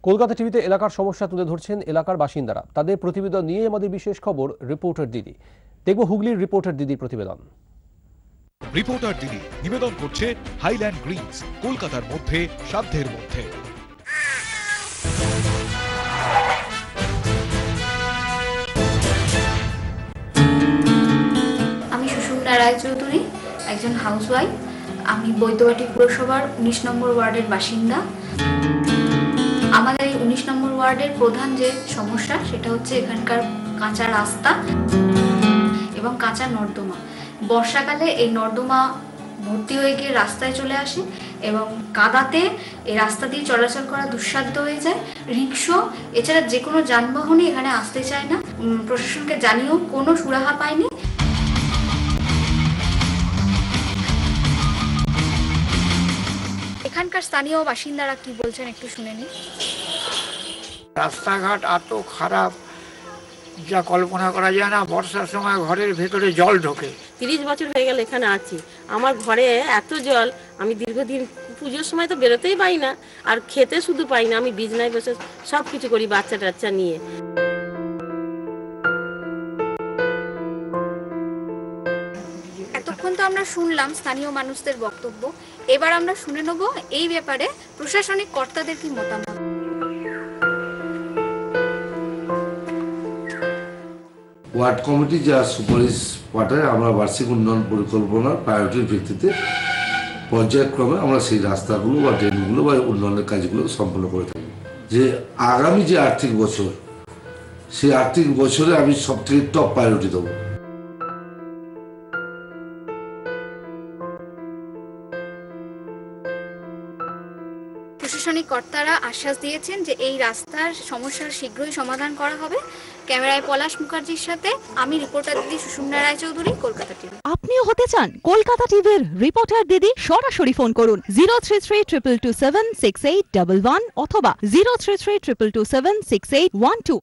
কলকাতা টিভিতে এলাকার সমস্যা তুলে ধরছেন এলাকার বাসিন্দারা। তাদের প্রতিবেদন নিয়ে আমাদের বিশেষ খবর রিপোর্টার দিদি। দেখব হুগলির রিপোর্টার দিদির প্রতিবেদন। রিপোর্টার দিদি নিবেদন করছে হাইল্যান্ড গ্রিনস, কলকাতার মধ্যে, সাধ্যের মধ্যে। আমি সুষুম্না রায়চৌধুরী, একজন হাউসওয়াইফ। আমি বৈদ্যবাটি পুরসভার 19 নম্বর ওয়ার্ডের বাসিন্দা। আমাদের এই 19 নম্বর ওয়ার্ডের প্রধান যে সমস্যা সেটা হচ্ছে এখানকার কাঁচা রাস্তা এবং কাঁচা নর্দমা। বর্ষাকালে এই নর্দমা ভর্তি হয়ে গিয়ে রাস্তায় চলে আসে এবং কাদাতে এই রাস্তা দিয়ে চলাচল করা দুঃসাধ্য হয়ে যায়। রিক্সা এছাড়া যে কোনো যানবাহনই এখানে আসতে চায় না। প্রশাসনকে জানিয়েও কোনো সুরাহা পায়নি। এখানকার স্থানীয় বাসিন্দারা কি বলছেন একটু শুনে নিই। রাস্তাঘাট এত খারাপ যা কল্পনা করা যায় না। বর্ষার সময় ঘরের ভেতরে জল ঢোকে। 30 বছর হয়ে গেল এখানে আছি, আমার ঘরে এত জল, আমি দীর্ঘদিন পুজোর সময় তো বেরোতেই পাই না, আর খেতে শুধু পাই না। আমি বিছনায় বসে সব কিছু করি বাচ্চা টাচ্চা নিয়ে। এতক্ষণ তো আমরা শুনলাম স্থানীয় মানুষদের বক্তব্য, এবার আমরা শুনে নেব এই ব্যাপারে প্রশাসনিক কর্তাদের কি মতামত। ওয়ার্ড কমিটি যা সুপারিশ পাঠায়, আমরা বার্ষিক উন্নয়ন পরিকল্পনার প্রায়োরিটির ভিত্তিতে পর্যায়ক্রমে আমরা সেই রাস্তাগুলো বা ড্রেনগুলো বা উন্নয়নের কাজগুলো সম্পন্ন করে থাকি। যে আগামী যে আর্থিক বছর, সেই আর্থিক বছরে আমি সবথেকে টপ প্রায়োরিটি দেবো। প্রশাসনিক কর্তারা আশ্বাস দিয়েছেন যে এই রাস্তার সমস্যার শীঘ্রই সমাধান করা হবে। ক্যামেরায় পলাশ মুখার্জির সাথে আমি রিপোর্টার দিদি সুষুম্না রায়চৌধুরী, কলকাতা টিভি। আপনিও হতে চান কলকাতা টিভির রিপোর্টার দিদি? সরাসরি ফোন করুন 0332276811 অথবা 0332276812।